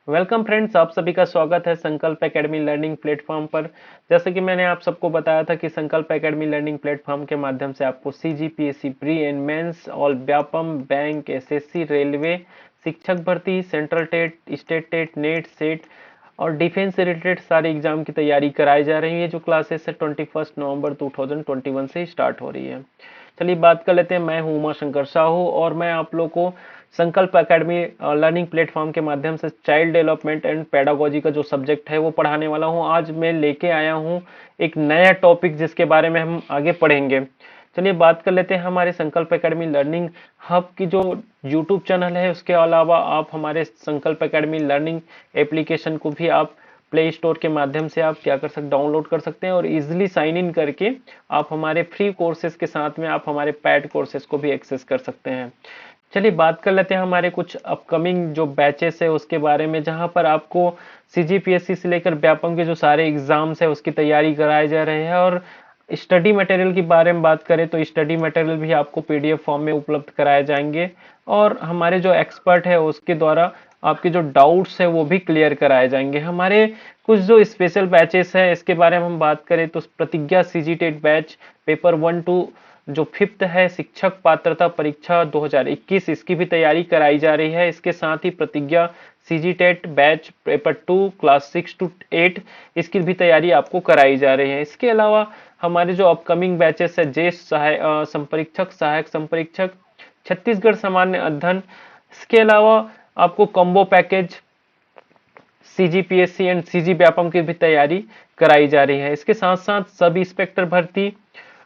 Welcome friends, आप सभी का स्वागत है संकल्प एकेडमी लर्निंग प्लेटफॉर्म पर। जैसे कि मैंने आप सबको बताया था कि संकल्प एकेडमी लर्निंग प्लेटफॉर्म के माध्यम से आपको CGPSC pre and mains all Vyapam bank SSC railway शिक्षक भर्ती central TET state TET NET SET और डिफेंस से रिलेटेड सारे एग्जाम की तैयारी कराई जा रही है। जो क्लासेस है 21 नवंबर 2021 से स्टार्ट हो रही है। चलिए बात कर लेते हैं। मैं हूं उमा शंकर साहू और मैं आप लोग को संकल्प एकेडमी लर्निंग प्लेटफॉर्म के माध्यम से चाइल्ड डेवलपमेंट एंड पेडागोजी का जो सब्जेक्ट है वो पढ़ाने वाला हूं। आज मैं लेके आया हूं एक नया टॉपिक जिसके बारे में हम आगे पढ़ेंगे। चलिए बात कर लेते हैं हमारे संकल्प एकेडमी लर्निंग हब की जो यूट्यूब चैनल है। उसके अलावा आप हमारे संकल्प एकेडमी लर्निंग एप्लीकेशन को भी आप प्ले स्टोर के माध्यम से आप क्या कर सकते डाउनलोड कर सकते हैं और इजिली साइन इन करके आप हमारे फ्री कोर्सेज के साथ में आप हमारे पैड कोर्सेज को भी एक्सेस कर सकते हैं। चलिए बात कर लेते हैं हमारे कुछ अपकमिंग जो बैचेस है उसके बारे में, जहां पर आपको सीजीपीएससी से लेकर व्यापम के जो सारे एग्जाम्स है उसकी तैयारी कराए जा रहे हैं। और स्टडी मटेरियल के बारे में बात करें तो स्टडी मटेरियल भी आपको पीडीएफ फॉर्म में उपलब्ध कराए जाएंगे और हमारे जो एक्सपर्ट है उसके द्वारा आपके जो डाउट्स है वो भी क्लियर कराए जाएंगे। हमारे कुछ जो स्पेशल बैचेस है इसके बारे में हम बात करें तो प्रतिज्ञा सीजीटेट बैच पेपर 1-2 जो फिफ्थ है शिक्षक पात्रता परीक्षा 2021 इसकी भी तैयारी कराई जा रही है। इसके साथ ही प्रतिज्ञा सीजीटेट बैच पेपर 2 क्लास 6 to 8 इसकी भी तैयारी आपको कराई जा रही है। इसके अलावा हमारे जो अपकमिंग बैचेस है ज्येष्ठ संपरीक्षक सहायक संपरीक्षक छत्तीसगढ़ सामान्य अध्ययन, इसके अलावा आपको combo package CGPSC and CG Vyapam की भी तैयारी कराई जा रही है। इसके साथ साथ सब इंस्पेक्टर भर्ती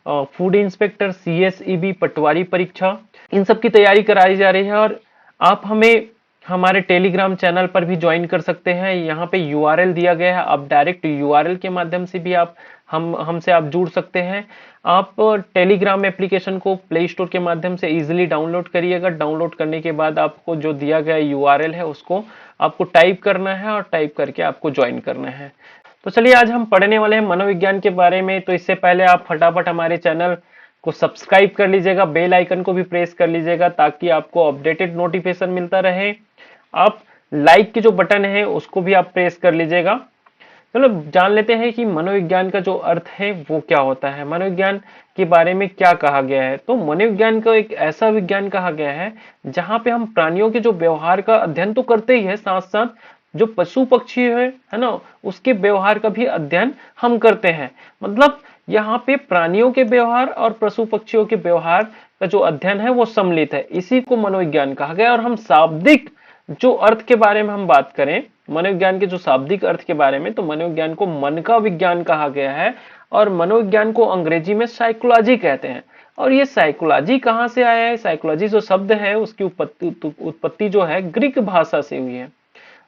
फूड इंस्पेक्टर सीएसईबी पटवारी परीक्षा इन सब की तैयारी कराई जा रही है। और आप हमें हमारे टेलीग्राम चैनल पर भी ज्वाइन कर सकते हैं। यहाँ पे यूआरएल दिया गया है, आप डायरेक्ट यूआरएल के माध्यम से भी आप हमसे आप जुड़ सकते हैं। आप टेलीग्राम एप्लीकेशन को प्ले स्टोर के माध्यम से इजीली डाउनलोड करिएगा। डाउनलोड करने के बाद आपको जो दिया गया यूआरएल है उसको आपको टाइप करना है और टाइप करके आपको ज्वाइन करना है। तो चलिए आज हम पढ़ने वाले हैं मनोविज्ञान के बारे में। तो इससे पहले आप फटाफट हमारे चैनल को सब्सक्राइब कर लीजिएगा, बेल आइकन को भी प्रेस कर लीजिएगा ताकि आपको अपडेटेड नोटिफिकेशन मिलता रहे। आप लाइक की जो बटन है उसको भी आप प्रेस कर लीजिएगा। चलो जान लेते हैं कि मनोविज्ञान का जो अर्थ है वो क्या होता है, मनोविज्ञान के बारे में क्या कहा गया है। तो मनोविज्ञान को एक ऐसा विज्ञान कहा गया है जहां पे हम प्राणियों के जो व्यवहार का अध्ययन तो करते ही है, साथ साथ जो पशु पक्षी है ना, उसके व्यवहार का भी अध्ययन हम करते हैं। मतलब यहाँ पे प्राणियों के व्यवहार और पशु पक्षियों के व्यवहार का जो अध्ययन है वो सम्मिलित है, इसी को मनोविज्ञान कहा गया। और हम शाब्दिक जो अर्थ के बारे में हम बात करें, मनोविज्ञान के जो शाब्दिक अर्थ के बारे में, तो मनोविज्ञान को मन का विज्ञान कहा गया है और मनोविज्ञान को अंग्रेजी में साइकोलॉजी कहते हैं। और ये साइकोलॉजी कहाँ से आया है? साइकोलॉजी जो शब्द है उसकी उत्पत्ति जो है ग्रीक भाषा से हुई है।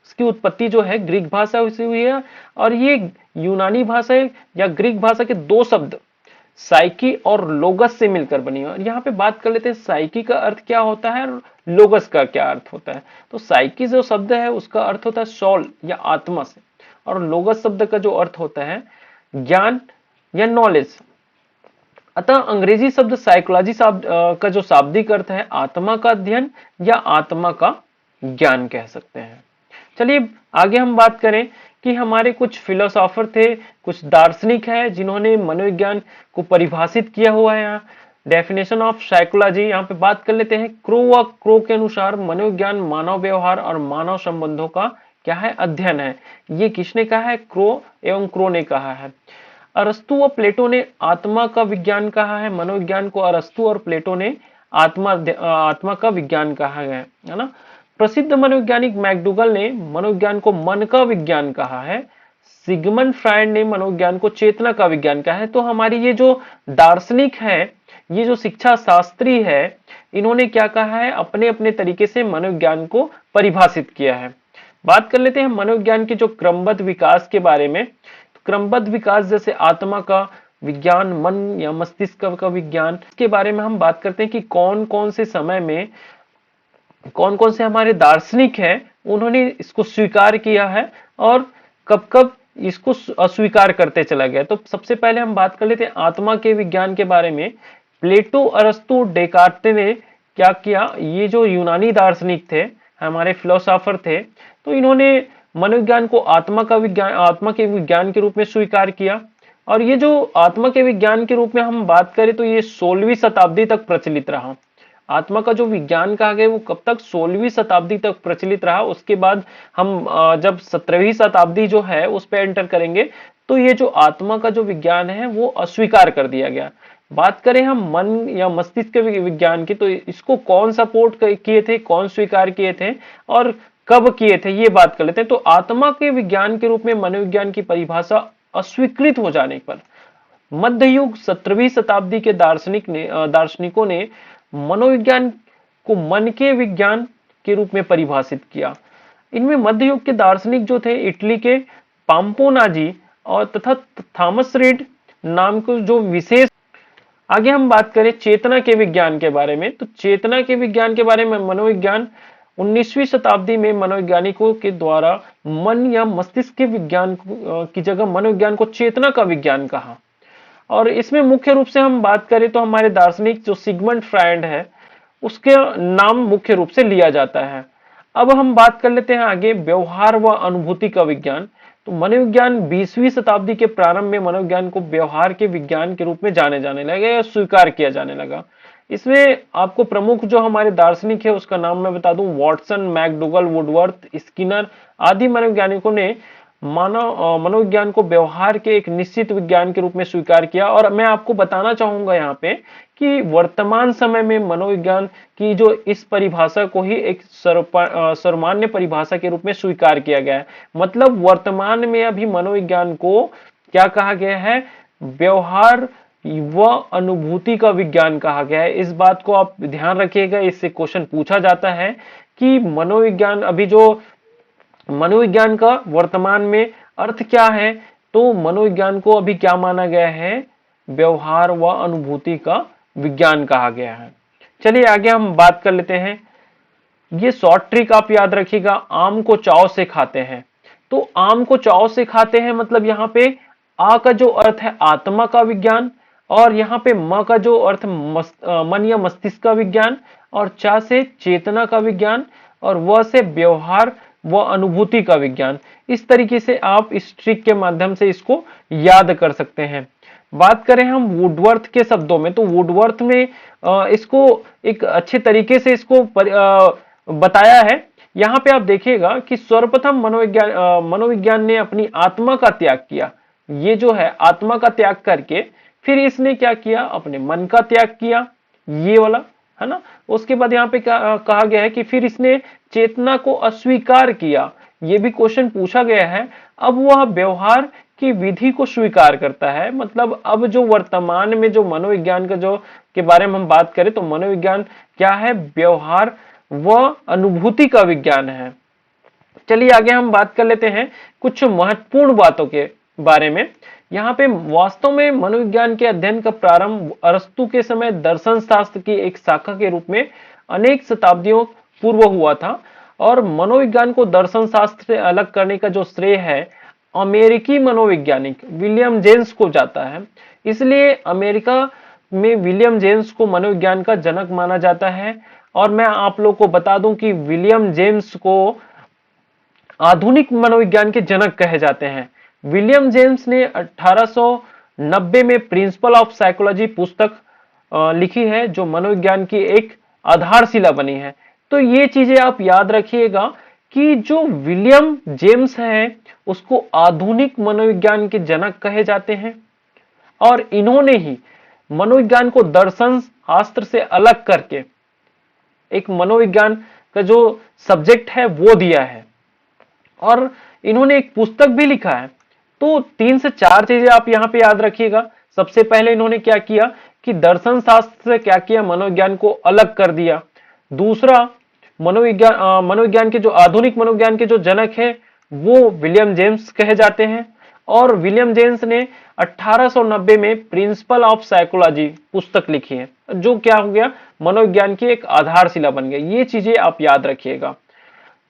उसकी उत्पत्ति जो है ग्रीक भाषा से हुई है और ये यूनानी भाषा या ग्रीक भाषा के दो शब्द साइकी और लोगस से मिलकर बनी है। और यहाँ पे बात कर लेते हैं साइकी का अर्थ क्या होता है और लोगस का क्या अर्थ होता है। तो साइकी जो शब्द है उसका अर्थ होता है सोल या आत्मा से, और लोगस शब्द का जो अर्थ होता है ज्ञान या नॉलेज। अतः अंग्रेजी शब्द साइकोलॉजी का जो शाब्दिक अर्थ है आत्मा का अध्ययन या आत्मा का ज्ञान कह सकते हैं। चलिए आगे हम बात करें कि हमारे कुछ फिलोसोफर थे, कुछ दार्शनिक है जिन्होंने मनोविज्ञान को परिभाषित किया हुआ है। यहाँ डेफिनेशन ऑफ साइकोलॉजी यहाँ पे बात कर लेते हैं। क्रो के अनुसार मनोविज्ञान मानव व्यवहार और मानव संबंधों का क्या है? अध्ययन है। ये किसने कहा है? क्रो ने कहा है। अरस्तु व प्लेटो ने आत्मा का विज्ञान कहा है। मनोविज्ञान को अरस्तु और प्लेटो ने आत्मा का विज्ञान कहा है ना। प्रसिद्ध मनोवैज्ञानिक मैकडूगल ने मनोविज्ञान को मन का विज्ञान कहा है। सिगमंड फ्रायड ने मनोविज्ञान को चेतना का विज्ञान कहा है। तो हमारी ये जो दार्शनिक है, ये जो शिक्षा शास्त्री है, इन्होंने क्या कहा है? अपने अपने तरीके से मनोविज्ञान को परिभाषित किया है। बात कर लेते हैं मनोविज्ञान के जो क्रमबद्ध विकास के बारे में। तो क्रमबद्ध विकास जैसे आत्मा का विज्ञान, मन या मस्तिष्क का विज्ञान के बारे में हम बात करते हैं कि कौन कौन से समय में कौन कौन से हमारे दार्शनिक हैं उन्होंने इसको स्वीकार किया है और कब कब इसको अस्वीकार करते चला गया। तो सबसे पहले हम बात कर लेते हैं आत्मा के विज्ञान के बारे में। प्लेटो, अरस्तु, डेकार्टे ने क्या किया? ये जो यूनानी दार्शनिक थे, हमारे फिलोसोफर थे, तो इन्होंने मनोविज्ञान को आत्मा के विज्ञान के रूप में स्वीकार किया। और ये जो आत्मा के विज्ञान के रूप में हम बात करें तो ये 16वीं शताब्दी तक प्रचलित रहा। आत्मा का जो विज्ञान कहा गया वो कब तक, 16वीं शताब्दी तक प्रचलित रहा। उसके बाद हम जब 17वीं शताब्दी जो है उस पर एंटर करेंगे तो ये जो आत्मा का जो विज्ञान है वो अस्वीकार कर दिया गया। बात करें हम मन या मस्तिष्क के विज्ञान की, तो इसको कौन सपोर्ट किए थे, कौन स्वीकार किए थे और कब किए थे, ये बात कर लेते हैं। तो आत्मा के विज्ञान के रूप में मनोविज्ञान की परिभाषा अस्वीकृत हो जाने पर मध्य युग 17वीं शताब्दी के दार्शनिकों ने मनोविज्ञान को मन के विज्ञान के रूप में परिभाषित किया। इनमें मध्य युग के दार्शनिक जो थे इटली के पाम्पोनाजी और तथा थॉमस रीड नाम को जो विशेष। आगे हम बात करें चेतना के विज्ञान के बारे में, तो चेतना के विज्ञान के बारे में मनोविज्ञान 19वीं शताब्दी में मनोवैज्ञानिकों के द्वारा मन या मस्तिष्क के विज्ञान की जगह मनोविज्ञान को चेतना का विज्ञान कहा। और इसमें मुख्य रूप से हम बात करें तो हमारे दार्शनिक जो सिगमंड फ्रायड है उसके नाम मुख्य रूप से लिया जाता है। अब हम बात कर लेते हैं आगे व्यवहार व अनुभूति का विज्ञान। तो मनोविज्ञान 20वीं शताब्दी के प्रारंभ में मनोविज्ञान को व्यवहार के विज्ञान के रूप में जाने जाने लगा या स्वीकार किया जाने लगा। इसमें आपको प्रमुख जो हमारे दार्शनिक है उसका नाम मैं बता दूं, वॉटसन, मैकडूगल, वुडवर्थ, स्किनर आदि मनोवैज्ञानिकों ने मनोविज्ञान को व्यवहार के एक निश्चित विज्ञान के रूप में स्वीकार किया। और मैं आपको बताना चाहूंगा यहाँ पे कि वर्तमान समय में मनोविज्ञान की जो इस परिभाषा को ही एक सर्वमान्य परिभाषा के रूप में स्वीकार किया गया है। मतलब वर्तमान में अभी मनोविज्ञान को क्या कहा गया है, व्यवहार व अनुभूति का विज्ञान कहा गया है। इस बात को आप ध्यान रखिएगा, इससे क्वेश्चन पूछा जाता है कि मनोविज्ञान अभी जो मनोविज्ञान का वर्तमान में अर्थ क्या है, तो मनोविज्ञान को अभी क्या माना गया है, व्यवहार व अनुभूति का विज्ञान कहा गया है। चलिए आगे हम बात कर लेते हैं। ये शॉर्ट ट्रिक आप याद रखिएगा, आम को चाव से खाते हैं। तो आम को चाव से खाते हैं मतलब यहाँ पे आ का जो अर्थ है आत्मा का विज्ञान, और यहाँ पे म का जो अर्थ मन या मस्तिष्क का विज्ञान, और चा से चेतना का विज्ञान, और व से व्यवहार व अनुभूति का विज्ञान। इस तरीके से आप इस ट्रिक के माध्यम से इसको याद कर सकते हैं। बात करें हम वुडवर्थ के शब्दों में, तो वुडवर्थ में इसको एक अच्छे तरीके से इसको बताया है। यहाँ पे आप देखिएगा कि सर्वप्रथम मनोविज्ञान ने अपनी आत्मा का त्याग किया। ये जो है आत्मा का त्याग करके फिर इसने क्या किया, अपने मन का त्याग किया, ये वाला है ना। उसके बाद यहाँ पे कहा गया है कि फिर इसने चेतना को अस्वीकार किया। ये भी क्वेश्चन पूछा गया है। अब वह व्यवहार की विधि को स्वीकार करता है। मतलब अब जो वर्तमान में जो मनोविज्ञान का जो के बारे में हम बात करें तो मनोविज्ञान क्या है, व्यवहार व अनुभूति का विज्ञान है। चलिए आगे हम बात कर लेते हैं कुछ महत्वपूर्ण बातों के बारे में। यहाँ पे वास्तव में मनोविज्ञान के अध्ययन का प्रारंभ अरस्तु के समय दर्शन शास्त्र की एक शाखा के रूप में अनेक शताब्दियों पूर्व हुआ था। और मनोविज्ञान को दर्शन शास्त्र से अलग करने का जो श्रेय है अमेरिकी मनोवैज्ञानिक विलियम जेम्स को जाता है। इसलिए अमेरिका में विलियम जेम्स को मनोविज्ञान का जनक माना जाता है। और मैं आप लोग को बता दूं कि विलियम जेम्स को आधुनिक मनोविज्ञान के जनक कहे जाते हैं। विलियम जेम्स ने 1890 में प्रिंसिपल ऑफ साइकोलॉजी पुस्तक लिखी है जो मनोविज्ञान की एक आधारशिला बनी है। तो ये चीजें आप याद रखिएगा कि जो विलियम जेम्स है उसको आधुनिक मनोविज्ञान के जनक कहे जाते हैं। और इन्होंने ही मनोविज्ञान को दर्शन शास्त्र से अलग करके एक मनोविज्ञान का जो सब्जेक्ट है वो दिया है। और इन्होंने एक पुस्तक भी लिखा है। तो 3 से 4 चीजें आप यहाँ पे याद रखिएगा। सबसे पहले इन्होंने क्या किया कि दर्शन शास्त्र से क्या किया, मनोविज्ञान को अलग कर दिया। दूसरा, मनोविज्ञान के जो आधुनिक मनोविज्ञान के जो जनक है वो विलियम जेम्स कहे जाते हैं। और विलियम जेम्स ने 1890 में प्रिंसिपल ऑफ साइकोलॉजी पुस्तक लिखी है जो क्या हो गया, मनोविज्ञान की एक आधारशिला बन गई। ये चीजें आप याद रखिएगा।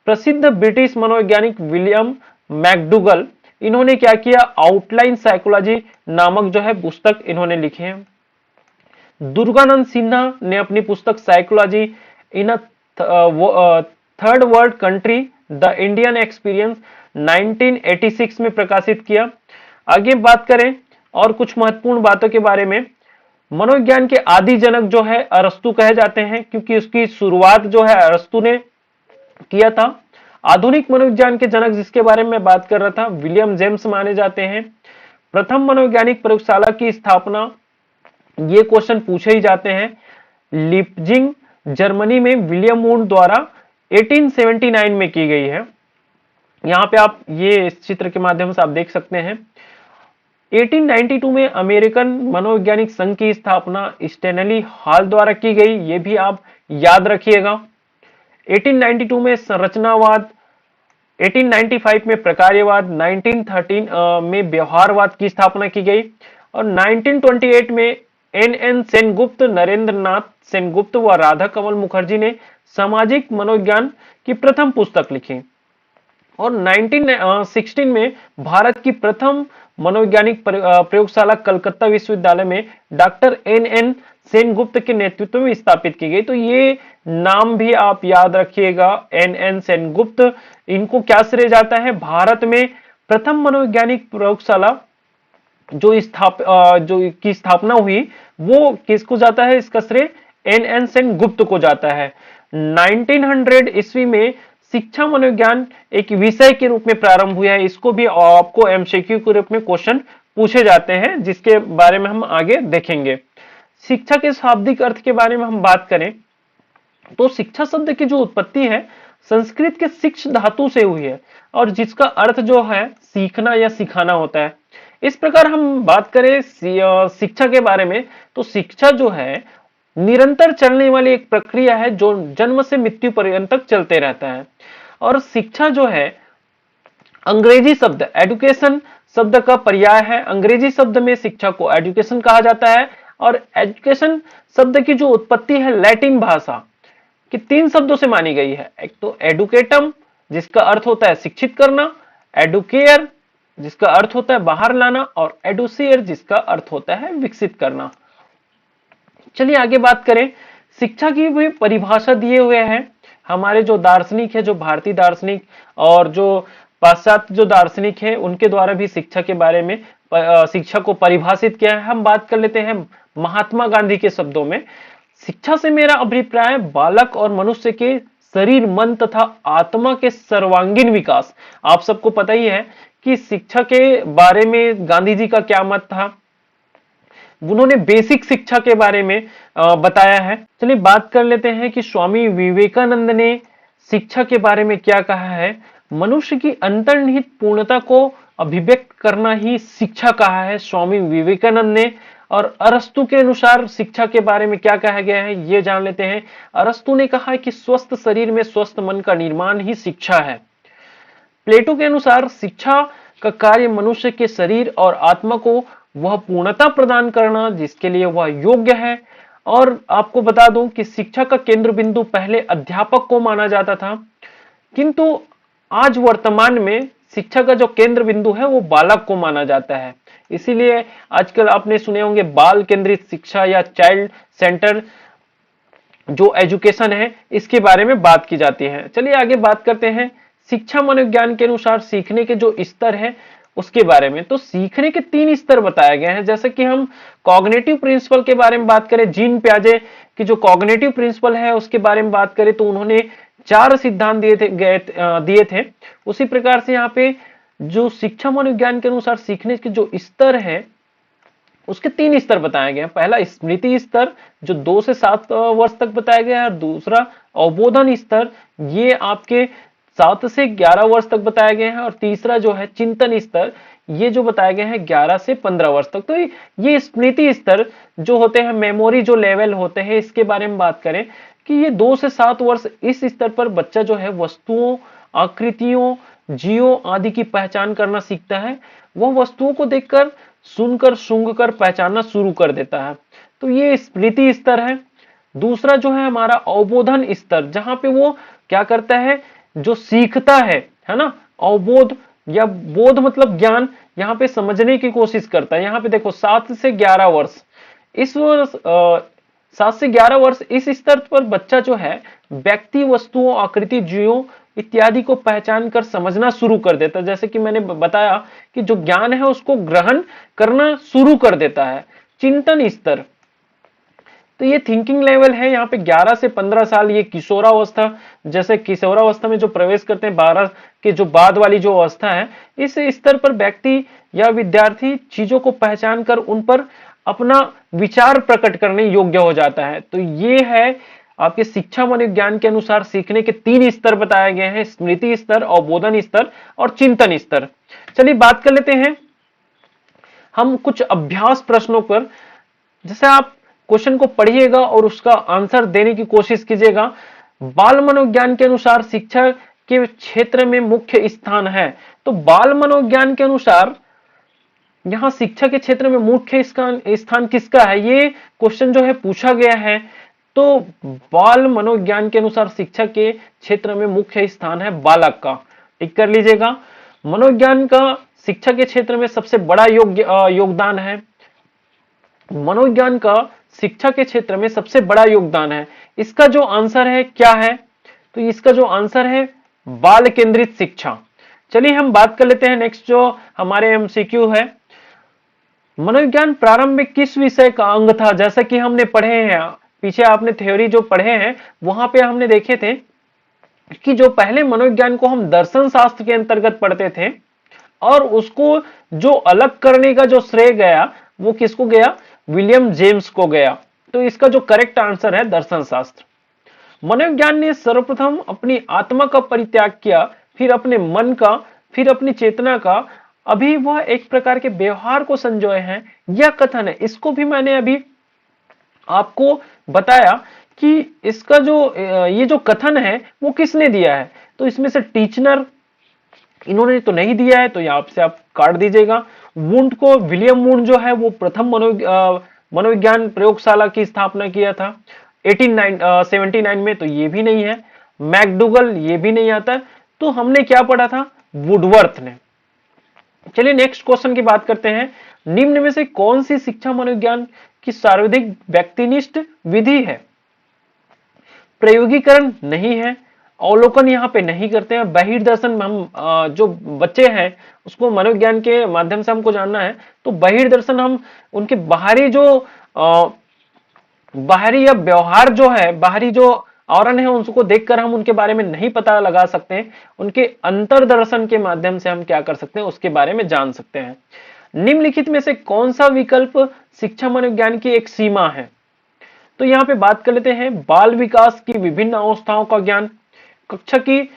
प्रसिद्ध ब्रिटिश मनोवैज्ञानिक विलियम मैकडूगल, इन्होंने क्या किया, आउटलाइन साइकोलॉजी नामक जो है पुस्तक इन्होंने लिखी है। दुर्गानंद सिन्हा ने अपनी पुस्तक psychology in a third world country the Indian experience 1986 में प्रकाशित किया। आगे बात करें और कुछ महत्वपूर्ण बातों के बारे में, मनोविज्ञान के आदि जनक जो है अरस्तु कहे जाते हैं, क्योंकि उसकी शुरुआत जो है अरस्तु ने किया था। आधुनिक मनोविज्ञान के जनक जिसके बारे में मैं बात कर रहा था, विलियम जेम्स माने जाते हैं। प्रथम मनोवैज्ञानिक प्रयोगशाला की स्थापना, ये क्वेश्चन पूछे ही जाते हैं, लिपजिंग जर्मनी में विलियम वुंड द्वारा 1879 में की गई है। यहाँ पे आप ये इस चित्र के माध्यम से आप देख सकते हैं। 1892 में अमेरिकन मनोवैज्ञानिक संघ की स्थापना स्टैनली हॉल द्वारा की गई, ये भी आप याद रखिएगा। 1892 में संरचनावाद, 1895 में प्रकार्यवाद, 1913 में व्यवहारवाद की स्थापना की गई और 1928 में एन सेनगुप्त, नरेंद्र नाथ सेनगुप्त व राधा कमल मुखर्जी ने सामाजिक मनोविज्ञान की प्रथम पुस्तक लिखी और 1916 में भारत की प्रथम मनोवैज्ञानिक प्रयोगशाला कलकत्ता विश्वविद्यालय में डॉक्टर एन सेनगुप्त के नेतृत्व में स्थापित की गई। तो ये नाम भी आप याद रखिएगा, एन सेनगुप्त। इनको क्या श्रेय जाता है? भारत में प्रथम मनोवैज्ञानिक प्रयोगशाला जो की स्थापना हुई वो किसको जाता है? इसका श्रेय एन सेनगुप्त को जाता है। 1900 ईस्वी में शिक्षा मनोविज्ञान एक विषय के रूप में प्रारंभ हुआ है। इसको भी आपको एमसीक्यू के रूप में क्वेश्चन पूछे जाते हैं, जिसके बारे में हम आगे देखेंगे। शिक्षा के शाब्दिक अर्थ के बारे में हम बात करें तो शिक्षा शब्द की जो उत्पत्ति है संस्कृत के शिक्ष धातु से हुई है और जिसका अर्थ जो है सीखना या सिखाना होता है। इस प्रकार हम बात करें शिक्षा के बारे में तो शिक्षा जो है निरंतर चलने वाली एक प्रक्रिया है जो जन्म से मृत्यु पर्यंत तक चलते रहता है। और शिक्षा जो है अंग्रेजी शब्द एजुकेशन शब्द का पर्याय है। अंग्रेजी शब्द में शिक्षा को एजुकेशन कहा जाता है और एजुकेशन शब्द की जो उत्पत्ति है लैटिन भाषा कि 3 शब्दों से मानी गई है। एक तो एडुकेटम जिसका अर्थ होता है शिक्षित करना, एडुकेयर जिसका अर्थ होता है बाहर लाना और एडुसियर जिसका अर्थ होता है विकसित करना। चलिए आगे बात करें। शिक्षा की भी परिभाषा दिए हुए हैं हमारे जो दार्शनिक है, जो भारतीय दार्शनिक और जो पाश्चात्य जो दार्शनिक है उनके द्वारा भी शिक्षा के बारे में शिक्षा को परिभाषित किया है। हम बात कर लेते हैं महात्मा गांधी के शब्दों में। शिक्षा से मेरा अभिप्राय बालक और मनुष्य के शरीर, मन तथा आत्मा के सर्वांगीण विकास। आप सबको पता ही है कि शिक्षा के बारे में गांधी जी का क्या मत था। उन्होंने बेसिक शिक्षा के बारे में बताया है। चलिए बात कर लेते हैं कि स्वामी विवेकानंद ने शिक्षा के बारे में क्या कहा है। मनुष्य की अंतर्निहित पूर्णता को अभिव्यक्त करना ही शिक्षा कहा है स्वामी विवेकानंद ने। और अरस्तु के अनुसार शिक्षा के बारे में क्या कहा गया है ये जान लेते हैं। अरस्तु ने कहा है कि स्वस्थ शरीर में स्वस्थ मन का निर्माण ही शिक्षा है। प्लेटो के अनुसार शिक्षा का कार्य मनुष्य के शरीर और आत्मा को वह पूर्णता प्रदान करना जिसके लिए वह योग्य है। और आपको बता दूं कि शिक्षा का केंद्र बिंदु पहले अध्यापक को माना जाता था, किंतु आज वर्तमान में शिक्षा का जो केंद्र बिंदु है वो बालक को माना जाता है। इसीलिए आजकल आपने सुने होंगे बाल केंद्रित शिक्षा या चाइल्ड सेंटर जो एजुकेशन है इसके बारे में बात की जाती है। चलिए आगे बात करते हैं शिक्षा मनोविज्ञान के अनुसार सीखने के जो स्तर है उसके बारे में। तो सीखने के 3 स्तर बताए गए हैं। जैसे कि हम कॉग्निटिव प्रिंसिपल के बारे में बात करें, जीन प्याजे की जो कॉग्निटिव प्रिंसिपल है उसके बारे में बात करें तो उन्होंने 4 सिद्धांत दिए थे। उसी प्रकार से यहाँ पे जो शिक्षा मनोविज्ञान के अनुसार सीखने के जो स्तर है उसके 3 स्तर बताए गए हैं। पहला स्मृति स्तर जो 2 से 7 वर्ष तक बताया गया है और दूसरा अवबोधन स्तर ये आपके 7 से 11 वर्ष तक बताए गए हैं और तीसरा जो है चिंतन स्तर ये जो बताए गए हैं 11 से 15 वर्ष तक। तो ये स्मृति स्तर जो होते हैं, मेमोरी जो लेवल होते हैं, इसके बारे में बात करें कि ये 2 से 7 वर्ष इस स्तर पर बच्चा जो है वस्तुओं, आकृतियों, जीवों आदि की पहचान करना सीखता है। वह वस्तुओं को देखकर, सुनकर, सूंघकर पहचानना शुरू कर देता है। तो ये स्मृति स्तर है। दूसरा जो है हमारा अवबोधन स्तर, जहां पे वो क्या करता है, जो सीखता है ना। अवबोध या बोध मतलब ज्ञान, यहाँ पे समझने की कोशिश करता है। यहाँ पे देखो 7 से 11 वर्ष, इस वर्ष 7 से 11 वर्ष इस स्तर पर बच्चा जो है व्यक्ति, वस्तुओं, आकृति, जीवों इत्यादि को पहचान कर समझना शुरू कर देता है। जैसे कि मैंने बताया कि जो ज्ञान है उसको ग्रहण करना शुरू कर देता है। चिंतन स्तर, तो ये थिंकिंग लेवल है यहाँ पे 11 से 15 साल, ये किशोरावस्था। जैसे किशोरावस्था में जो प्रवेश करते हैं 12 के जो बाद वाली जो अवस्था है, इस स्तर पर व्यक्ति या विद्यार्थी चीजों को पहचान कर उन पर अपना विचार प्रकट करने योग्य हो जाता है। तो ये है आपके शिक्षा मनोविज्ञान के अनुसार सीखने के 3 स्तर बताए गए हैं, स्मृति स्तर, अवबोधन स्तर और चिंतन स्तर। चलिए बात कर लेते हैं हम कुछ अभ्यास प्रश्नों पर। जैसे आप क्वेश्चन को पढ़िएगा और उसका आंसर देने की कोशिश कीजिएगा। बाल मनोविज्ञान के अनुसार शिक्षा के क्षेत्र में मुख्य स्थान है। तो बाल मनोविज्ञान के अनुसार यहां शिक्षा के क्षेत्र में मुख्य स्थान किसका है, ये क्वेश्चन जो है पूछा गया है। तो बाल मनोविज्ञान के अनुसार शिक्षा के क्षेत्र में मुख्य स्थान है बालक का, टिक कर लीजिएगा। मनोविज्ञान का शिक्षा के क्षेत्र में सबसे बड़ा योगदान है। मनोविज्ञान का शिक्षा के क्षेत्र में सबसे बड़ा योगदान है। इसका जो आंसर है क्या है, तो इसका जो आंसर है बाल केंद्रित शिक्षा। चलिए हम बात कर लेते हैं नेक्स्ट जो हमारे एमसीक्यू है। मनोविज्ञान प्रारंभ में किस विषय का अंग था? जैसा कि हमने पढ़े हैं पीछे, आपने थ्योरी जो पढ़े हैं वहां पे हमने देखे थे कि जो पहले मनोविज्ञान को हम दर्शन शास्त्र के अंतर्गत पढ़ते थे और उसको जो अलग करने का जो श्रेय गया वो किसको गया, विलियम जेम्स को गया। तो इसका जो करेक्ट आंसर है दर्शन शास्त्र। मनोविज्ञान ने सर्वप्रथम अपनी आत्मा का परित्याग किया, फिर अपने मन का, फिर अपनी चेतना का, अभी वह एक प्रकार के व्यवहार को संजोए हैं। यह कथन है, इसको भी मैंने अभी आपको बताया कि इसका जो ये जो कथन है वो किसने दिया है। तो इसमें से टीचनर इन्होंने तो नहीं दिया है, तो यहाँ से आप काट दीजिएगा। वुंड को, विलियम वुंड जो है वो प्रथम मनोविज्ञान प्रयोगशाला की स्थापना किया था 1879 में, तो ये भी नहीं है। मैकडूगल ये भी नहीं आता। तो हमने क्या पढ़ा था, वुडवर्थ ने। चलिए नेक्स्ट क्वेश्चन की बात करते हैं। निम्न में से कौन सी शिक्षा मनोविज्ञान की सर्वाधिक व्यक्तिनिष्ठ विधि है? प्रयोगीकरण नहीं है, अवलोकन यहाँ पे नहीं करते हैं। बहिर्दर्शन में हम जो बच्चे हैं उसको मनोविज्ञान के माध्यम से हमको जानना है, तो बहिर्दर्शन हम उनके बाहरी जो बाहरी या व्यवहार जो है, बाहरी जो आवरण है उसको देखकर हम उनके बारे में नहीं पता लगा सकते हैं। उनके अंतर्दर्शन के माध्यम से हम क्या कर सकते हैं, उसके बारे में जान सकते हैं। निम्नलिखित में से कौन सा विकल्प शिक्षा मनोविज्ञान की एक सीमा है? तो यहाँ पे बात कर लेते हैं बाल विकास की विभिन्न अवस्थाओं का ज्ञान, कक्षा की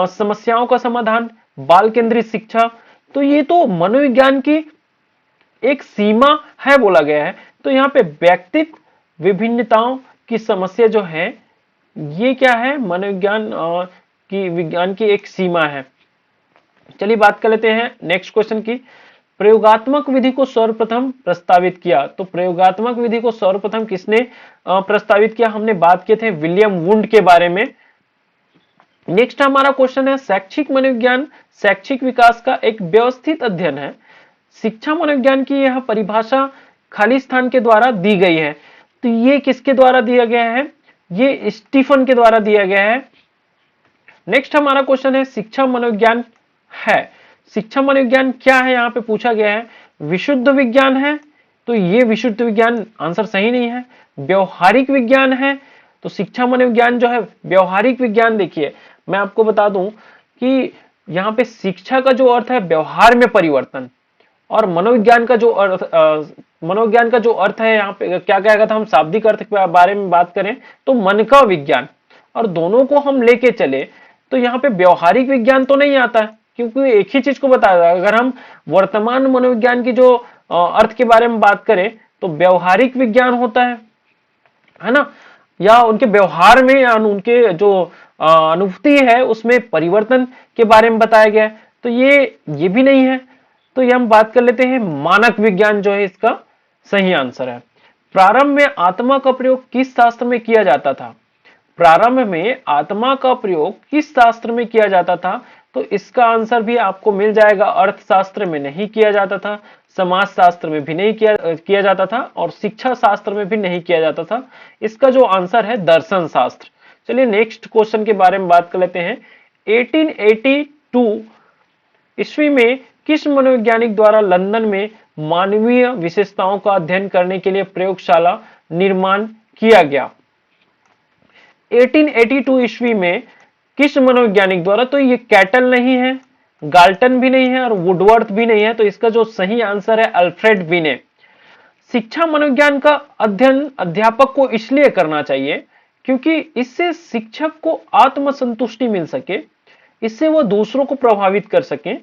समस्याओं का समाधान, बाल केंद्रित शिक्षा। तो ये तो मनोविज्ञान की एक सीमा है बोला गया है। तो यहाँ पे व्यक्तित्व विभिन्नताओं की समस्या जो है ये क्या है, मनोविज्ञान की विज्ञान की एक सीमा है। चलिए बात कर लेते हैं नेक्स्ट क्वेश्चन की। प्रयोगात्मक विधि को सर्वप्रथम प्रस्तावित किया। तो प्रयोगात्मक विधि को सर्वप्रथम किसने प्रस्तावित किया? हमने बात किए थे विलियम वुंड के बारे में। नेक्स्ट हमारा क्वेश्चन है शैक्षिक मनोविज्ञान शैक्षिक विकास का एक व्यवस्थित अध्ययन है। शिक्षा मनोविज्ञान की यह परिभाषा खाली स्थान के द्वारा दी गई है। तो ये किसके द्वारा दिया गया है? ये स्टीफन के द्वारा दिया गया है। नेक्स्ट हमारा क्वेश्चन है शिक्षा मनोविज्ञान है, शिक्षा मनोविज्ञान क्या है? यहाँ पे पूछा गया है विशुद्ध विज्ञान है, तो ये विशुद्ध विज्ञान आंसर सही नहीं है। व्यवहारिक विज्ञान है, तो शिक्षा मनोविज्ञान जो है व्यवहारिक विज्ञान। देखिए मैं आपको बता दूं कि यहाँ पे शिक्षा का जो अर्थ है व्यवहार में परिवर्तन, और मनोविज्ञान का जो अर्थ है यहाँ पे क्या कहेगा था, हम शाब्दिक अर्थ के बारे में बात करें तो मन का विज्ञान, और दोनों को हम लेके चले तो यहाँ पे व्यवहारिक विज्ञान तो नहीं आता है, क्योंकि एक ही चीज को बताया। अगर हम वर्तमान मनोविज्ञान की जो अर्थ के बारे में बात करें तो व्यवहारिक विज्ञान होता है ना, या उनके व्यवहार में या उनके जो अनुभूति है उसमें परिवर्तन के बारे में बताया गया है। तो ये भी नहीं है। तो ये हम बात कर लेते हैं मानक विज्ञान जो है इसका सही आंसर है। प्रारंभ में आत्मा का प्रयोग किस शास्त्र में किया जाता था? प्रारंभ में आत्मा का प्रयोग किस शास्त्र में किया जाता था? तो इसका आंसर भी आपको मिल जाएगा। अर्थशास्त्र में नहीं किया जाता था, समाज शास्त्र में भी नहीं किया जाता था, और शिक्षा शास्त्र में भी नहीं किया जाता था। इसका जो आंसर है दर्शन शास्त्र। चलिए नेक्स्ट क्वेश्चन के बारे में बात कर लेते हैं। 1882 ईस्वी में किस मनोवैज्ञानिक द्वारा लंदन में मानवीय विशेषताओं का अध्ययन करने के लिए प्रयोगशाला निर्माण किया गया? 1882 ईस्वी में किस मनोवैज्ञानिक द्वारा? तो ये कैटल नहीं है, गाल्टन भी नहीं है और वुडवर्थ भी नहीं है, तो इसका जो सही आंसर है अल्फ्रेड बिने। शिक्षा मनोविज्ञान का अध्ययन अध्यापक को इसलिए करना चाहिए क्योंकि इससे शिक्षक को आत्मसंतुष्टि मिल सके, इससे वह दूसरों को प्रभावित कर सके,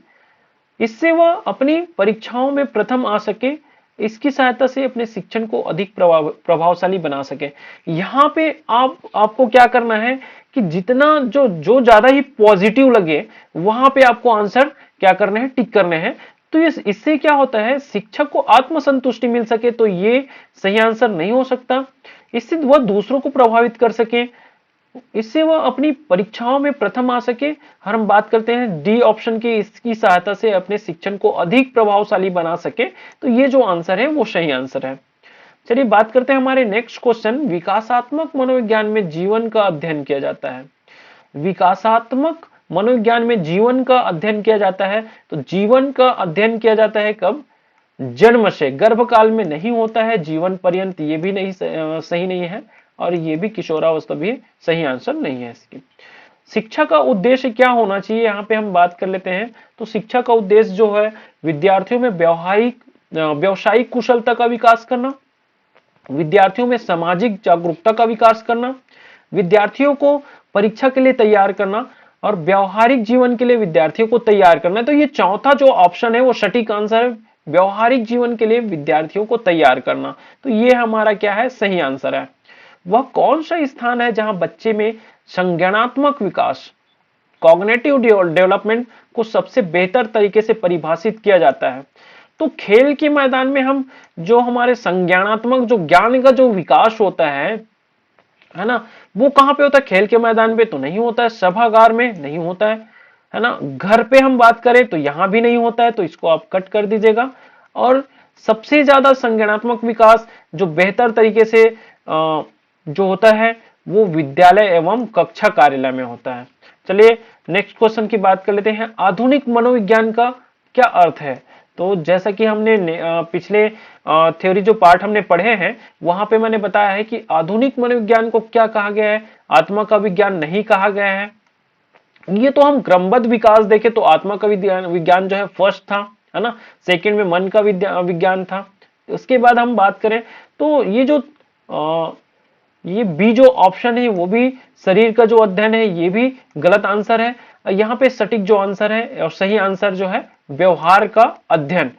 इससे वह अपनी परीक्षाओं में प्रथम आ सके, इसकी सहायता से अपने शिक्षण को अधिक प्रभावशाली बना सके। यहाँ पे आपको क्या करना है कि जितना जो ज्यादा ही पॉजिटिव लगे वहां पे आपको आंसर क्या करने हैं, टिक करने हैं। तो इससे क्या होता है, शिक्षक को आत्मसंतुष्टि मिल सके, तो ये सही आंसर नहीं हो सकता। इससे वह दूसरों को प्रभावित कर सके, इससे वह अपनी परीक्षाओं में प्रथम आ सके। हम बात करते हैं डी ऑप्शन की, इसकी सहायता से अपने शिक्षण को अधिक प्रभावशाली बना सके। तो ये जो आंसर है वो सही आंसर है। चलिए बात करते हैं हमारे नेक्स्ट क्वेश्चन, विकासात्मक मनोविज्ञान में जीवन का अध्ययन किया जाता है। विकासात्मक मनोविज्ञान में जीवन का अध्ययन किया जाता है, तो जीवन का अध्ययन किया जाता है कब? जन्म से, गर्भकाल में नहीं होता है, जीवन पर्यंत ये भी नहीं सही नहीं है, और ये भी किशोरावस्था भी सही आंसर नहीं है इसकी। शिक्षा का उद्देश्य क्या होना चाहिए, यहाँ पे हम बात कर लेते हैं। तो शिक्षा का उद्देश्य जो है विद्यार्थियों में व्यवसायिक कुशलता का विकास करना, विद्यार्थियों में सामाजिक जागरूकता का विकास करना, विद्यार्थियों को परीक्षा के लिए तैयार करना और व्यवहारिक जीवन के लिए विद्यार्थियों को तैयार करना। तो ये चौथा जो ऑप्शन है वो सटीक आंसर है, व्यवहारिक जीवन के लिए विद्यार्थियों को तैयार करना। तो ये हमारा क्या है, सही आंसर है। वह कौन सा स्थान है जहां बच्चे में संज्ञानात्मक विकास, कॉग्निटिव डेवलपमेंट को सबसे बेहतर तरीके से परिभाषित किया जाता है? तो खेल के मैदान में हम जो हमारे संज्ञानात्मक जो ज्ञान का जो विकास होता है ना, वो कहां पे होता है? खेल के मैदान पे तो नहीं होता है, सभागार में नहीं होता है ना। घर पे हम बात करें तो यहां भी नहीं होता है, तो इसको आप कट कर दीजिएगा। और सबसे ज्यादा संज्ञानात्मक विकास जो बेहतर तरीके से जो होता है वो विद्यालय एवं कक्षा कार्यालय में होता है। चलिए नेक्स्ट क्वेश्चन की बात कर लेते हैं, आधुनिक मनोविज्ञान का क्या अर्थ है? तो जैसा कि हमने पिछले थ्योरी जो पार्ट हमने पढ़े हैं वहां पे मैंने बताया है कि आधुनिक मनोविज्ञान को क्या कहा गया है, आत्मा का विज्ञान नहीं कहा गया है। ये तो हम क्रमबद्ध विकास देखें तो आत्मा का विज्ञान जो है फर्स्ट था, है ना। सेकंड में मन का विज्ञान था। उसके बाद हम बात करें तो ये बी जो ऑप्शन है वो भी शरीर का जो अध्ययन है ये भी गलत आंसर है। यहाँ पे सटीक जो आंसर है और सही आंसर जो है व्यवहार का अध्ययन।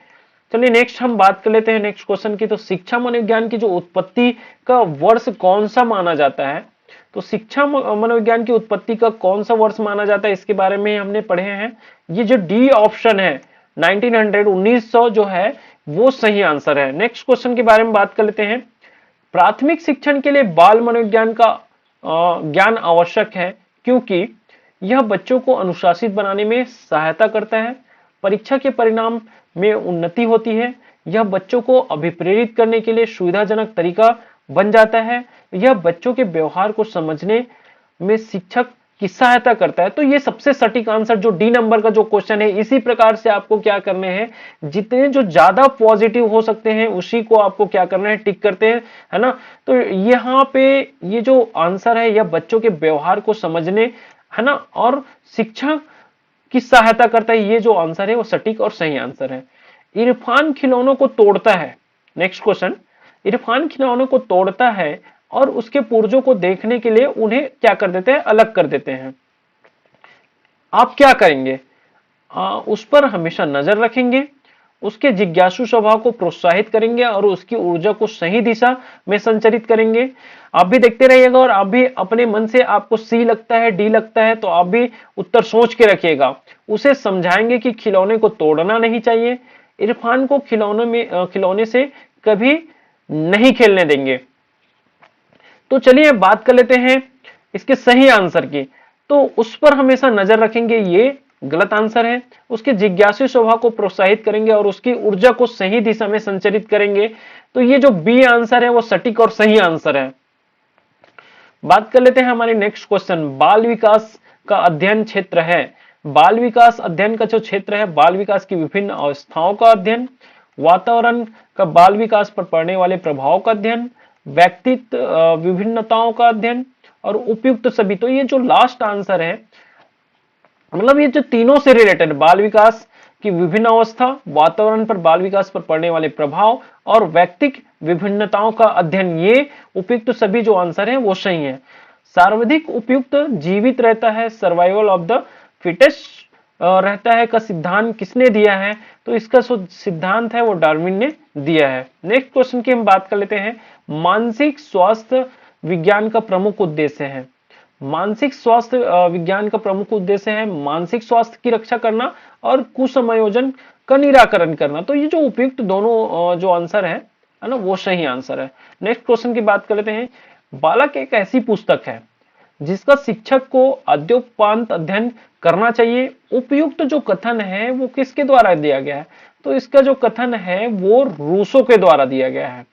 चलिए नेक्स्ट हम बात कर लेते हैं नेक्स्ट क्वेश्चन की। तो शिक्षा मनोविज्ञान की जो उत्पत्ति का वर्ष कौन सा माना जाता है? तो शिक्षा मनोविज्ञान की उत्पत्ति का कौन सा वर्ष माना जाता है, इसके बारे में हमने पढ़े हैं। ये जो डी ऑप्शन है 1900 जो है वो सही आंसर है। नेक्स्ट क्वेश्चन के बारे में बात कर लेते हैं, प्राथमिक शिक्षण के लिए बाल मनोविज्ञान का ज्ञान आवश्यक है क्योंकि यह बच्चों को अनुशासित बनाने में सहायता करता है, परीक्षा के परिणाम में उन्नति होती है, यह बच्चों को अभिप्रेरित करने के लिए सुविधाजनक तरीका बन जाता है, यह बच्चों के व्यवहार को समझने में शिक्षक की सहायता करता है। तो ये सबसे सटीक आंसर जो डी नंबर का जो क्वेश्चन है, इसी प्रकार से आपको क्या करने हैं, जितने जो ज्यादा पॉजिटिव हो सकते हैं उसी को आपको क्या करना है, टिक करते हैं, है ना। तो यहाँ पे ये जो आंसर है यह बच्चों के व्यवहार को समझने, है ना, और शिक्षा की सहायता करता है। ये जो आंसर है वो सटीक और सही आंसर है। इरफान खिलौनों को तोड़ता है। नेक्स्ट क्वेश्चन, इरफान खिलौनों को तोड़ता है और उसके पुर्जों को देखने के लिए उन्हें क्या कर देते हैं, अलग कर देते हैं। आप क्या करेंगे, उस पर हमेशा नजर रखेंगे, उसके जिज्ञासु स्वभाव को प्रोत्साहित करेंगे और उसकी ऊर्जा को सही दिशा में संचारित करेंगे। आप भी देखते रहिएगा और आप भी अपने मन से आपको सी लगता है, डी लगता है, तो आप भी उत्तर सोच के रखिएगा। उसे समझाएंगे कि खिलौने को तोड़ना नहीं चाहिए, इरफान को खिलौने से कभी नहीं खेलने देंगे। तो चलिए बात कर लेते हैं इसके सही आंसर की। तो उस पर हमेशा नजर रखेंगे, ये गलत आंसर है। उसके जिज्ञासु स्वभाव को प्रोत्साहित करेंगे और उसकी ऊर्जा को सही दिशा में संचारित करेंगे। तो ये जो बी आंसर है वो सटीक और सही आंसर है। बात कर लेते हैं हमारे नेक्स्ट क्वेश्चन, बाल विकास का अध्ययन क्षेत्र है। बाल विकास अध्ययन का जो क्षेत्र है, बाल विकास की विभिन्न अवस्थाओं का अध्ययन, वातावरण का बाल विकास पर पड़ने वाले प्रभाव का अध्ययन, व्यक्तित्व विभिन्नताओं का अध्ययन और उपयुक्त सभी। तो ये जो लास्ट आंसर है, मतलब ये जो तीनों से रिलेटेड, बाल विकास की विभिन्न अवस्था, वातावरण पर बाल विकास पर पड़ने वाले प्रभाव और व्यक्तिक विभिन्नताओं का अध्ययन, ये उपयुक्त सभी जो आंसर है वो सही है। सर्वाधिक उपयुक्त जीवित रहता है, सर्वाइवल ऑफ द फिटेस्ट रहता है का सिद्धांत किसने दिया है? तो इसका सिद्धांत है वो डार्विन ने दिया है। नेक्स्ट क्वेश्चन की हम बात कर लेते हैं। मानसिक स्वास्थ्य विज्ञान का प्रमुख उद्देश्य है। मानसिक स्वास्थ्य विज्ञान का प्रमुख उद्देश्य है मानसिक स्वास्थ्य की रक्षा करना और कुसंयोजन का निराकरण करना। तो ये जो उपयुक्त दोनों जो आंसर है ना, वो सही आंसर है। नेक्स्ट क्वेश्चन की बात कर लेते हैं। बालक एक ऐसी पुस्तक है जिसका शिक्षक को अद्योपांत अध्ययन करना चाहिए। उपयुक्त जो कथन है वो किसके द्वारा दिया गया है? तो इसका जो कथन है वो रूसो के द्वारा दिया गया है।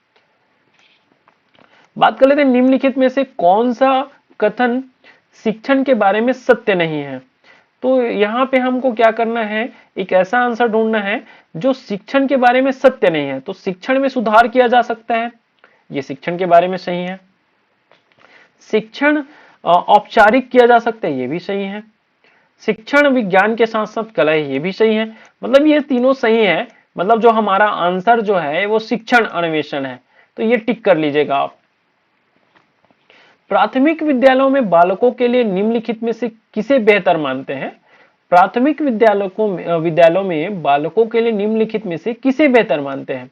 बात कर लेते हैं निम्नलिखित में से कौन सा कथन शिक्षण के बारे में सत्य नहीं है। तो यहां पे हमको क्या करना है, एक ऐसा आंसर ढूंढना है जो शिक्षण के बारे में सत्य नहीं है। तो शिक्षण में सुधार किया जा सकता है, ये शिक्षण के बारे में सही है। शिक्षण औपचारिक किया जा सकता है, ये भी सही है। शिक्षण विज्ञान के साथ साथ कला है, ये भी सही है। मतलब ये तीनों सही है। मतलब जो हमारा आंसर जो है वो शिक्षण अन्वेषण है, तो ये टिक कर लीजिएगा आप। प्राथमिक विद्यालयों में बालकों के लिए निम्नलिखित में से किसे बेहतर मानते हैं? प्राथमिक विद्यालयों में बालकों के लिए निम्नलिखित में से किसे बेहतर मानते हैं?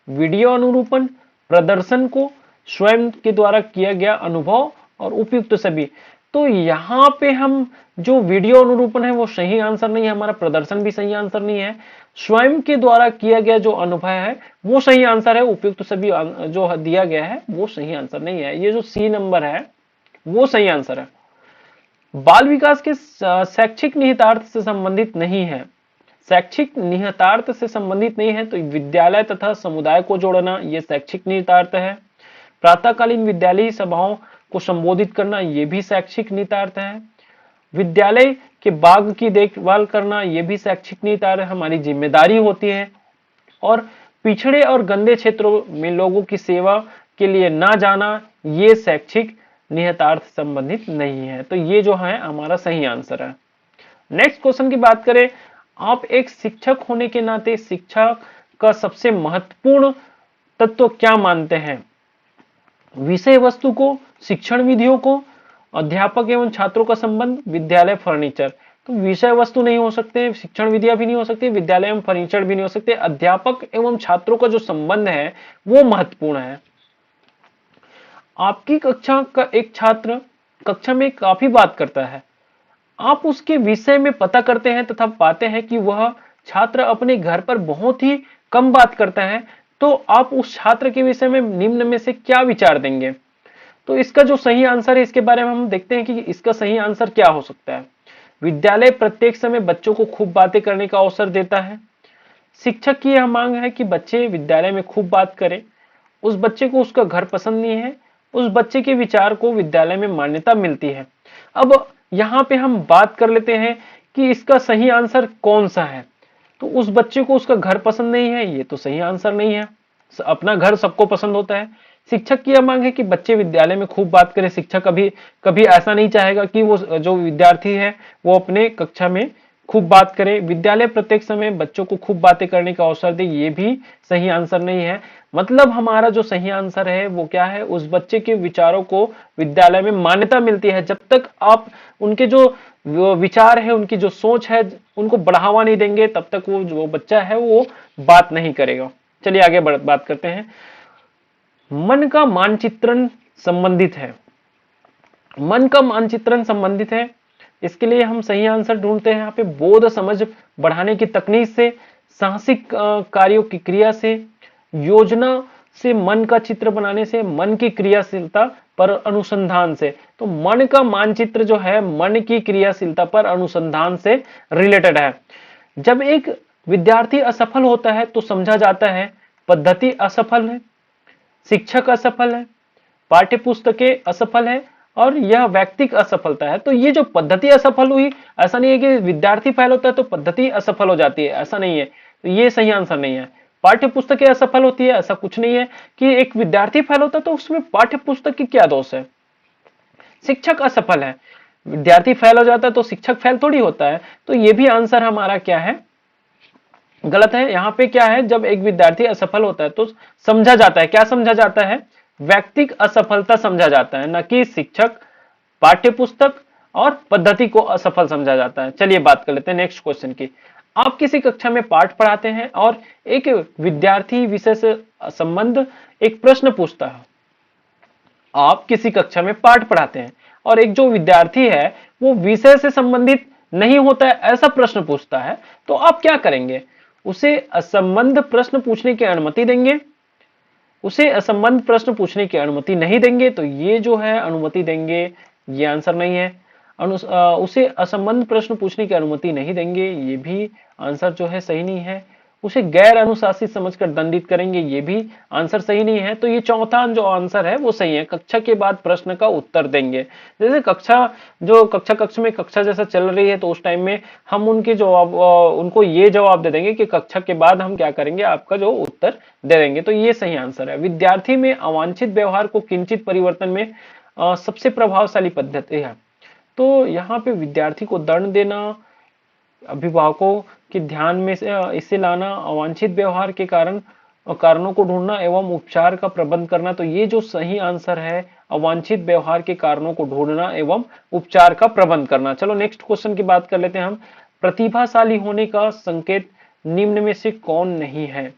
वीडियो अनुरूपण, प्रदर्शन को, स्वयं के द्वारा किया गया अनुभव और उपयुक्त सभी। तो यहाँ पे हम जो वीडियो अनुरूपण है वो सही आंसर नहीं है, हमारा प्रदर्शन भी सही आंसर नहीं है, स्वयं के द्वारा किया गया जो अनुभव है वो सही आंसर है, उपयुक्त सभी जो दिया गया है वो सही आंसर नहीं है। ये जो सी नंबर है वो सही आंसर है। बाल विकास के शैक्षिक निहितार्थ से संबंधित नहीं है। शैक्षिक निहितार्थ से संबंधित नहीं है तो विद्यालय तथा समुदाय को जोड़ना ये शैक्षिक निहितार्थ है। प्रातःकालीन विद्यालयी सभाओं को संबोधित करना ये भी शैक्षिक निहितार्थ है। विद्यालय के बाग की देखभाल करना ये भी शैक्षिक निहितार्थ हमारी जिम्मेदारी होती है। और पिछड़े और गंदे क्षेत्रों में लोगों की सेवा के लिए ना जाना ये शैक्षिक निहितार्थ संबंधित नहीं है। तो ये जो है हमारा सही आंसर है। नेक्स्ट क्वेश्चन की बात करें, आप एक शिक्षक होने के नाते शिक्षा का सबसे महत्वपूर्ण तत्व क्या मानते हैं? विषय वस्तु को, शिक्षण विधियों को, अध्यापक एवं छात्रों का संबंध, विद्यालय फर्नीचर। तो विषय वस्तु नहीं हो सकते, शिक्षण विधियां भी नहीं हो सकती, विद्यालय एवं फर्नीचर भी नहीं हो सकते, अध्यापक एवं छात्रों का जो संबंध है वो महत्वपूर्ण है। आपकी कक्षा का एक छात्र कक्षा में काफी बात करता है, आप उसके विषय में पता करते हैं तथा पाते हैं कि वह छात्र अपने घर पर बहुत ही कम बात करता है, तो आप उस छात्र के विषय में निम्न में से क्या विचार देंगे? तो इसका जो सही आंसर है इसके बारे में हम देखते हैं कि इसका सही आंसर क्या हो सकता है। विद्यालय प्रत्येक समय बच्चों को खूब बातें करने का अवसर देता है। शिक्षक की यह मांग है कि बच्चे विद्यालय में खूब बात करें। उस बच्चे को उसका घर पसंद नहीं है, उस बच्चे के विचार को विद्यालय में मान्यता मिलती है। अब यहाँ पे हम बात कर लेते हैं कि इसका सही आंसर कौन सा है। तो उस बच्चे को उसका घर पसंद नहीं है, ये तो सही आंसर नहीं है। अपना घर सबको पसंद होता है। शिक्षक की यह मांग है कि बच्चे विद्यालय में खूब बात करें। शिक्षक कभी ऐसा नहीं चाहेगा कि वो जो विद्यार्थी है वो अपने कक्षा में खूब बात करे। विद्यालय प्रत्येक समय बच्चों को खूब बातें करने का अवसर दे, ये भी सही आंसर नहीं है। मतलब हमारा जो सही आंसर है वो क्या है, उस बच्चे के विचारों को विद्यालय में मान्यता मिलती है। जब तक आप उनके जो विचार है, उनकी जो सोच है, उनको बढ़ावा नहीं देंगे तब तक वो जो बच्चा है वो बात नहीं करेगा। चलिए आगे बात करते हैं। मन का मानचित्रण संबंधित है। मन का मानचित्रण संबंधित है, इसके लिए हम सही आंसर ढूंढते हैं यहाँ पे। बोध समझ बढ़ाने की तकनीक से, साहसिक कार्यों की क्रिया से, योजना से, मन का चित्र बनाने से, मन की क्रियाशीलता पर अनुसंधान से। तो मन का मानचित्र जो है मन की क्रियाशीलता पर अनुसंधान से रिलेटेड है। जब एक विद्यार्थी असफल होता है तो समझा जाता है पद्धति असफल है, शिक्षक असफल है, पाठ्य पुस्तकें असफल है और यह व्यक्तिक असफलता है। तो ये जो पद्धति असफल हुई, ऐसा नहीं है कि विद्यार्थी फेल होता है तो पद्धति असफल हो जाती है, ऐसा नहीं है। तो ये सही आंसर नहीं है। पाठ्य पुस्तकें असफल होती है, ऐसा कुछ नहीं है कि एक विद्यार्थी फेल होता है तो उसमें पाठ्य पुस्तक की क्या दोष है। शिक्षक असफल है, विद्यार्थी फेल हो जाता है तो शिक्षक फेल थोड़ी होता है। तो ये भी आंसर हमारा क्या है, गलत है। यहाँ पे क्या है, जब एक विद्यार्थी असफल होता है तो समझा जाता है, क्या समझा जाता है, व्यक्तिक असफलता समझा जाता है, न कि शिक्षक, पाठ्य पुस्तक और पद्धति को असफल समझा जाता है। चलिए बात कर लेते हैं नेक्स्ट क्वेश्चन की। आप किसी कक्षा में पाठ पढ़ाते हैं और एक विद्यार्थी विषय से संबंध एक प्रश्न पूछता है। आप किसी कक्षा में पाठ पढ़ाते हैं और एक जो विद्यार्थी है वो विषय से संबंधित नहीं होता है, ऐसा प्रश्न पूछता है, तो आप क्या करेंगे, उसे असंबद्ध प्रश्न पूछने की अनुमति देंगे, उसे असंबद्ध प्रश्न पूछने की अनुमति नहीं देंगे। तो ये जो है अनुमति देंगे, ये आंसर नहीं है। उसे असंबद्ध प्रश्न पूछने की अनुमति नहीं देंगे, ये भी आंसर जो है सही नहीं है। उसे गैर अनुशासित समझकर दंडित करेंगे, ये भी आंसर सही नहीं है। तो ये चौथा जो आंसर है वो सही है, कक्षा के बाद प्रश्न का उत्तर देंगे। जैसे कक्षा में कक्षा जैसा चल रही है तो उस टाइम में हम उनके जवाब उनको ये जवाब दे देंगे कि कक्षा के बाद हम क्या करेंगे, आपका जो उत्तर दे देंगे। तो ये सही आंसर है। विद्यार्थी में अवांछित व्यवहार को किंचित परिवर्तन में सबसे प्रभावशाली पद्धति है। तो यहाँ पे विद्यार्थी को दंड देना, अभिभावकों के ध्यान में इसे लाना, अवांछित व्यवहार के कारणों को ढूंढना एवं उपचार का प्रबंध करना। तो ये जो सही आंसर है, अवांछित व्यवहार के कारणों को ढूंढना एवं उपचार का प्रबंध करना। चलो नेक्स्ट क्वेश्चन की बात कर लेते हैं हम। प्रतिभाशाली होने का संकेत निम्न में से कौन नहीं है।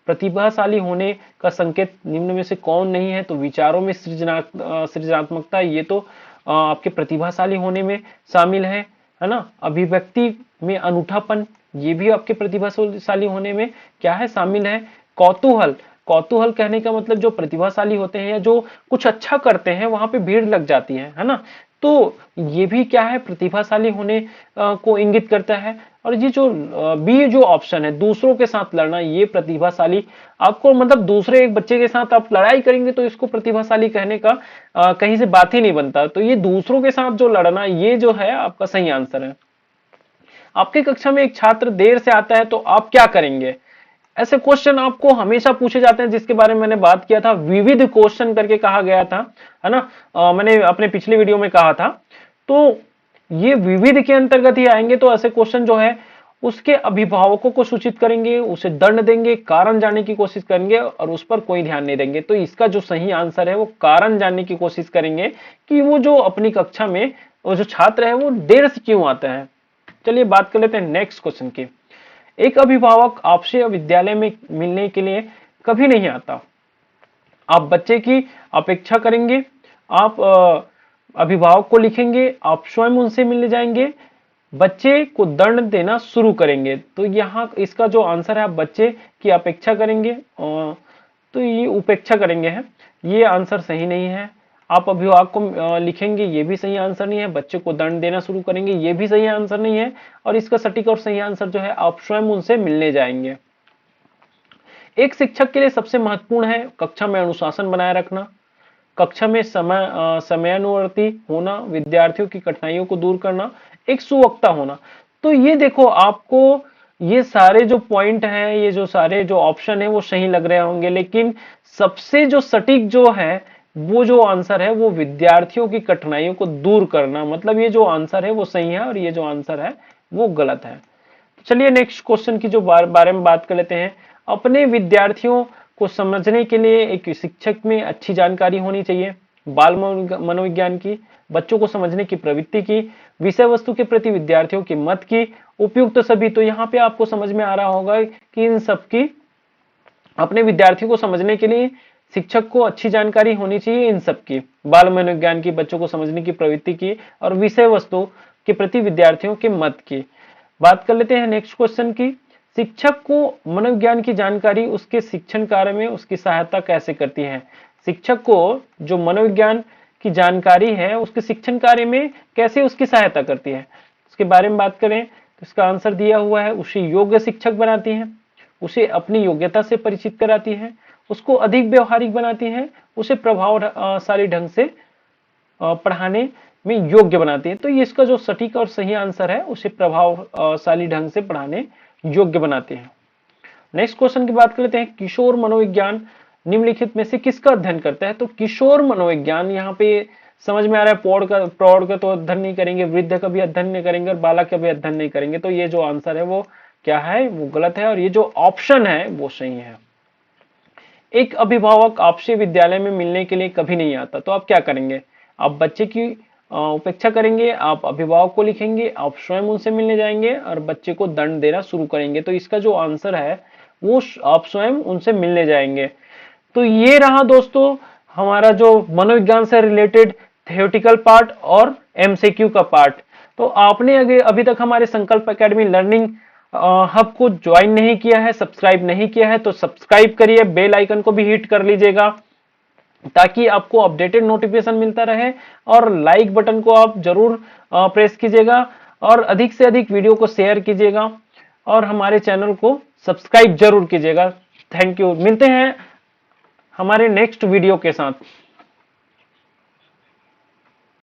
प्रतिभाशाली होने का संकेत निम्न में से कौन नहीं है। तो विचारों में सृजनात्मकता, ये तो आपके प्रतिभाशाली होने में शामिल है ना। अभिव्यक्ति में अनूठापन, ये भी आपके प्रतिभाशाली होने में क्या है, शामिल है। कौतूहल, कौतूहल कहने का मतलब जो प्रतिभाशाली होते हैं या जो कुछ अच्छा करते हैं वहां पे भीड़ लग जाती है ना। तो ये भी क्या है, प्रतिभाशाली होने को इंगित करता है। और ये जो बी जो ऑप्शन है, दूसरों के साथ लड़ना, ये प्रतिभाशाली आपको मतलब दूसरे एक बच्चे के साथ आप लड़ाई करेंगे तो इसको प्रतिभाशाली कहने का कहीं से बात ही नहीं बनता। तो ये दूसरों के साथ जो लड़ना, ये जो है आपका सही आंसर है। आपकी कक्षा में एक छात्र देर से आता है तो आप क्या करेंगे। ऐसे क्वेश्चन आपको हमेशा पूछे जाते हैं, जिसके बारे में मैंने बात किया था, विविध क्वेश्चन करके कहा गया था, है ना। मैंने अपने पिछले वीडियो में कहा था। तो ये विविध के अंतर्गत ही आएंगे। तो ऐसे क्वेश्चन जो है उसके अभिभावकों को सूचित करेंगे, उसे दंड देंगे, कारण जानने की कोशिश करेंगे और उस पर कोई ध्यान नहीं देंगे। तो इसका जो सही आंसर है वो कारण जानने की कोशिश करेंगे कि वो जो अपनी कक्षा में वो जो छात्र है वो देर से क्यों आता है। चलिए बात कर लेते हैं नेक्स्ट क्वेश्चन की। एक अभिभावक आपसे विद्यालय में मिलने के लिए कभी नहीं आता। आप बच्चे की अपेक्षा करेंगे, आप अभिभावक को लिखेंगे, आप स्वयं उनसे मिलने जाएंगे, बच्चे को दंड देना शुरू करेंगे। तो यहाँ इसका जो आंसर है, आप बच्चे की अपेक्षा करेंगे, तो ये उपेक्षा करेंगे है, ये आंसर सही नहीं है। आप अभिभावक को लिखेंगे, ये भी सही आंसर नहीं है। बच्चे को दंड देना शुरू करेंगे, ये भी सही आंसर नहीं है। और इसका सटीक और सही आंसर जो है, आप स्वयं उनसे मिलने जाएंगे। एक शिक्षक के लिए सबसे महत्वपूर्ण है कक्षा में अनुशासन बनाए रखना, कक्षा में समयानुवर्ती होना, विद्यार्थियों की कठिनाइयों को दूर करना, एक सुवक्ता होना। तो ये देखो, आपको ये सारे जो पॉइंट हैं, ये जो सारे जो ऑप्शन है वो सही लग रहे होंगे, लेकिन सबसे जो सटीक जो है वो जो आंसर है वो विद्यार्थियों की कठिनाइयों को दूर करना, मतलब ये जो आंसर है वो सही है और ये जो आंसर है वो गलत है। चलिए नेक्स्ट क्वेश्चन की जो बारे में बात कर लेते हैं। अपने विद्यार्थियों को समझने के लिए एक शिक्षक में अच्छी जानकारी होनी चाहिए, बाल मनोविज्ञान की, बच्चों को समझने की प्रवृत्ति की, विषय वस्तु के प्रति विद्यार्थियों के मत की, उपयुक्त सभी। तो यहाँ पे आपको समझ में आ रहा होगा कि इन सब की अपने विद्यार्थियों को समझने के लिए शिक्षक को अच्छी जानकारी होनी चाहिए, इन सब की, बाल मनोविज्ञान की, बच्चों को समझने की प्रवृत्ति की और विषय वस्तु के प्रति विद्यार्थियों के मत की। बात कर लेते हैं नेक्स्ट क्वेश्चन की। शिक्षक को मनोविज्ञान की जानकारी उसके शिक्षण कार्य में उसकी सहायता कैसे करती है। शिक्षक को जो मनोविज्ञान की जानकारी है उसके शिक्षण कार्य में कैसे उसकी सहायता करती है, उसके बारे में बात करें तो इसका आंसर दिया हुआ है, उसे योग्य शिक्षक बनाती है, उसे अपनी योग्यता से परिचित कराती है, उसको अधिक व्यवहारिक बनाती है, उसे प्रभावशाली ढंग से पढ़ाने में योग्य बनाती है। तो ये इसका जो सटीक और सही आंसर है उसे प्रभावशाली ढंग से पढ़ाने योग्य बनाते हैं। नेक्स्ट क्वेश्चन की बात कर लेते हैं, किशोर मनोविज्ञान निम्नलिखित में से किसका अध्ययन करता है? तो किशोर मनोविज्ञान यहाँ पे समझ में आ रहा है, प्रौढ़ का तो अध्ययन नहीं करेंगे, वृद्ध का भी अध्ययन नहीं करेंगे और बालक का भी अध्ययन नहीं करेंगे। तो ये जो आंसर है वो क्या है? वो गलत है और ये जो ऑप्शन है वो सही है। एक अभिभावक आपसे विद्यालय में मिलने के लिए कभी नहीं आता, तो आप क्या करेंगे? आप बच्चे की उपेक्षा करेंगे, आप अभिभावक को लिखेंगे, आप स्वयं उनसे मिलने जाएंगे और बच्चे को दंड देना शुरू करेंगे। तो इसका जो आंसर है वो आप स्वयं उनसे मिलने जाएंगे। तो ये रहा दोस्तों हमारा जो मनोविज्ञान से रिलेटेड थियोरेटिकल पार्ट और एमसीक्यू का पार्ट। तो आपने अभी तक हमारे संकल्प एकेडमी लर्निंग हब को ज्वाइन नहीं किया है, सब्सक्राइब नहीं किया है, तो सब्सक्राइब करिए, बेल आइकन को भी हिट कर लीजिएगा ताकि आपको अपडेटेड नोटिफिकेशन मिलता रहे। और लाइक बटन को आप जरूर प्रेस कीजिएगा और अधिक से अधिक वीडियो को शेयर कीजिएगा और हमारे चैनल को सब्सक्राइब जरूर कीजिएगा। Thank you. मिलते हैं हमारे नेक्स्ट वीडियो के साथ।